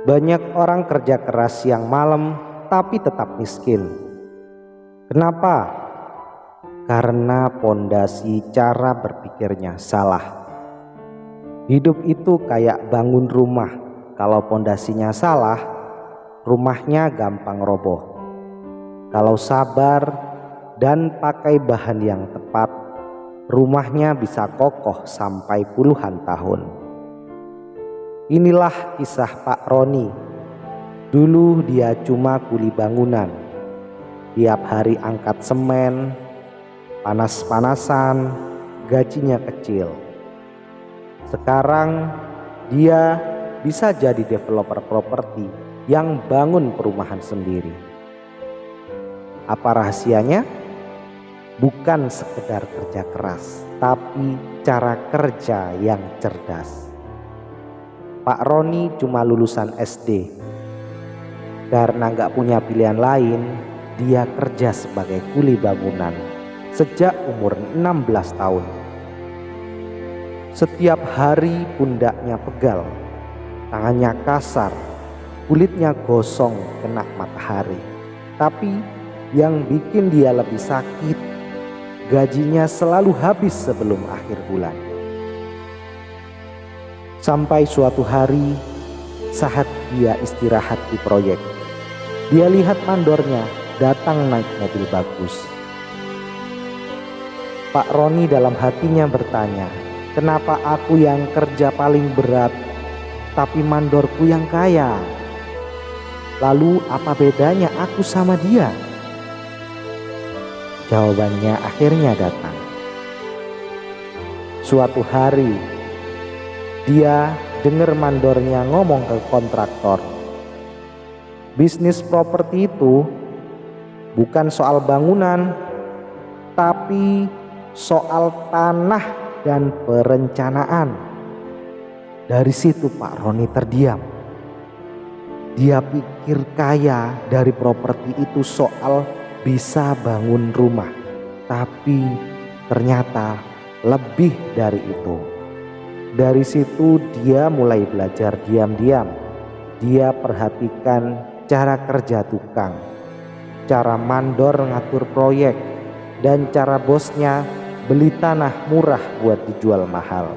Banyak orang kerja keras siang malam tapi tetap miskin. Kenapa? Karena pondasi cara berpikirnya salah. Hidup itu kayak bangun rumah. Kalau pondasinya salah, rumahnya gampang roboh. Kalau sabar dan pakai bahan yang tepat, rumahnya bisa kokoh sampai puluhan tahun. Inilah kisah Pak Roni. Dulu dia cuma kuli bangunan. Tiap hari angkat semen, panas-panasan, gajinya kecil. Sekarang dia bisa jadi developer properti yang bangun perumahan sendiri. Apa rahasianya? Bukan sekedar kerja keras, tapi cara kerja yang cerdas. Pak Roni cuma lulusan SD. Karena gak punya pilihan lain, dia kerja sebagai kuli bangunan sejak umur 16 tahun. Setiap hari pundaknya pegal, tangannya kasar, kulitnya gosong kena matahari. Tapi yang bikin dia lebih sakit, gajinya selalu habis sebelum akhir bulan. Sampai suatu hari saat dia istirahat di proyek, dia lihat mandornya datang naik mobil bagus. Pak Roni dalam hatinya bertanya, kenapa aku yang kerja paling berat tapi mandorku yang kaya? Lalu apa bedanya aku sama dia? Jawabannya akhirnya datang. Suatu hari dia dengar mandornya ngomong ke kontraktor, bisnis properti itu bukan soal bangunan, tapi soal tanah dan perencanaan. Dari situ Pak Roni terdiam. Dia pikir kaya dari properti itu soal bisa bangun rumah, tapi ternyata lebih dari itu. Dari situ dia mulai belajar diam-diam. Dia perhatikan cara kerja tukang, cara mandor ngatur proyek, dan cara bosnya beli tanah murah buat dijual mahal.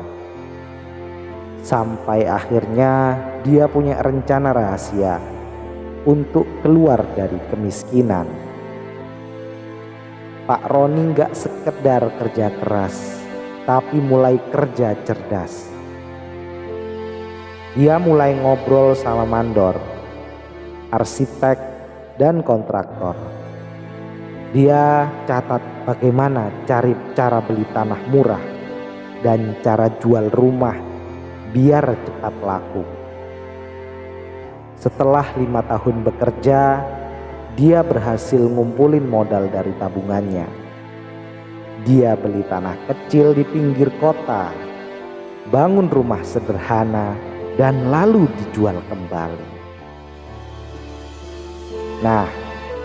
Sampai akhirnya dia punya rencana rahasia untuk keluar dari kemiskinan. Pak Roni gak sekedar kerja keras, tapi mulai kerja cerdas. Dia mulai ngobrol sama mandor, arsitek, dan kontraktor. Dia catat bagaimana cari cara beli tanah murah dan cara jual rumah biar cepat laku. Setelah 5 tahun bekerja, dia berhasil ngumpulin modal dari tabungannya. Dia beli tanah kecil di pinggir kota, bangun rumah sederhana, dan lalu dijual kembali. Nah,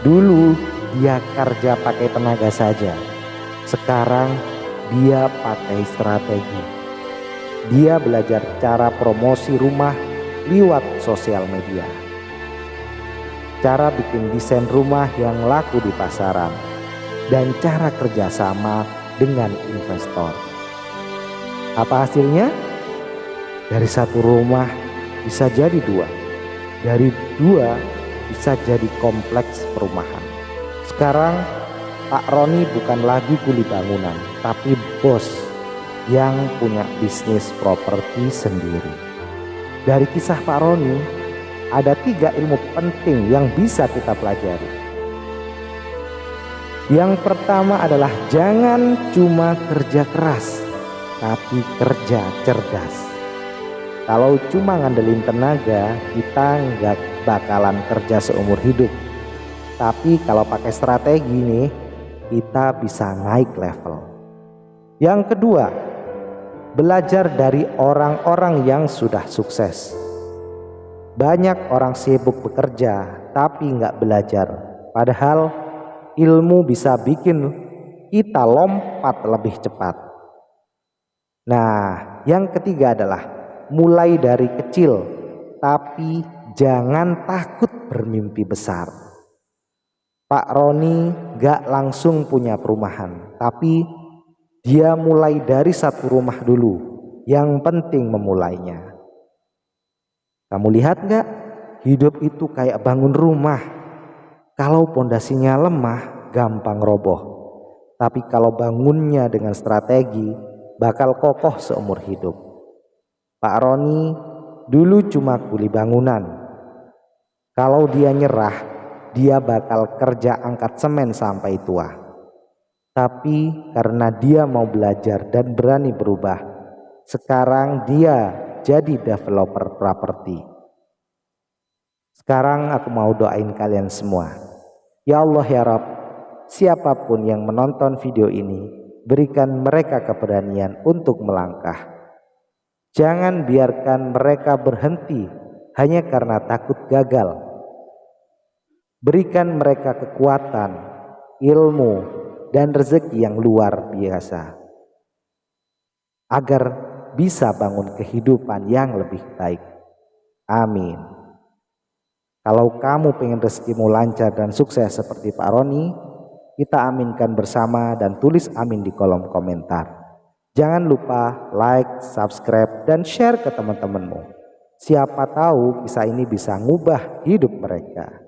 dulu dia kerja pakai tenaga saja. Sekarang dia pakai strategi. Dia belajar cara promosi rumah lewat sosial media, cara bikin desain rumah yang laku di pasaran, dan cara kerjasama dengan investor. Apa hasilnya? Dari satu rumah bisa jadi 2, dari 2 bisa jadi kompleks perumahan. Sekarang Pak Roni bukan lagi kuli bangunan, tapi bos yang punya bisnis properti sendiri. Dari kisah Pak Roni ada 3 ilmu penting yang bisa kita pelajari. Yang pertama adalah jangan cuma kerja keras, tapi kerja cerdas. Kalau cuma ngandelin tenaga, kita nggak bakalan kerja seumur hidup. Tapi kalau pakai strategi nih, kita bisa naik level. Yang kedua, belajar dari orang-orang yang sudah sukses. Banyak orang sibuk bekerja tapi nggak belajar. Padahal ilmu bisa bikin kita lompat lebih cepat. Nah, yang ketiga adalah mulai dari kecil tapi jangan takut bermimpi besar. Pak Roni gak langsung punya perumahan, tapi dia mulai dari satu rumah dulu. Yang penting memulainya. Kamu lihat gak? Hidup itu kayak bangun rumah. Kalau pondasinya lemah, gampang roboh. Tapi kalau bangunnya dengan strategi, bakal kokoh seumur hidup. Pak Roni dulu cuma kuli bangunan. Kalau dia nyerah, dia bakal kerja angkat semen sampai tua. Tapi karena dia mau belajar dan berani berubah, sekarang dia jadi developer properti. Sekarang aku mau doain kalian semua. Ya Allah ya Rabb, siapapun yang menonton video ini, berikan mereka keberanian untuk melangkah. Jangan biarkan mereka berhenti hanya karena takut gagal. Berikan mereka kekuatan, ilmu, dan rezeki yang luar biasa, agar bisa bangun kehidupan yang lebih baik. Amin. Kalau kamu pengen rezekimu lancar dan sukses seperti Pak Roni, kita aminkan bersama dan tulis amin di kolom komentar. Jangan lupa like, subscribe, dan share ke teman-temanmu. Siapa tahu kisah ini bisa ngubah hidup mereka.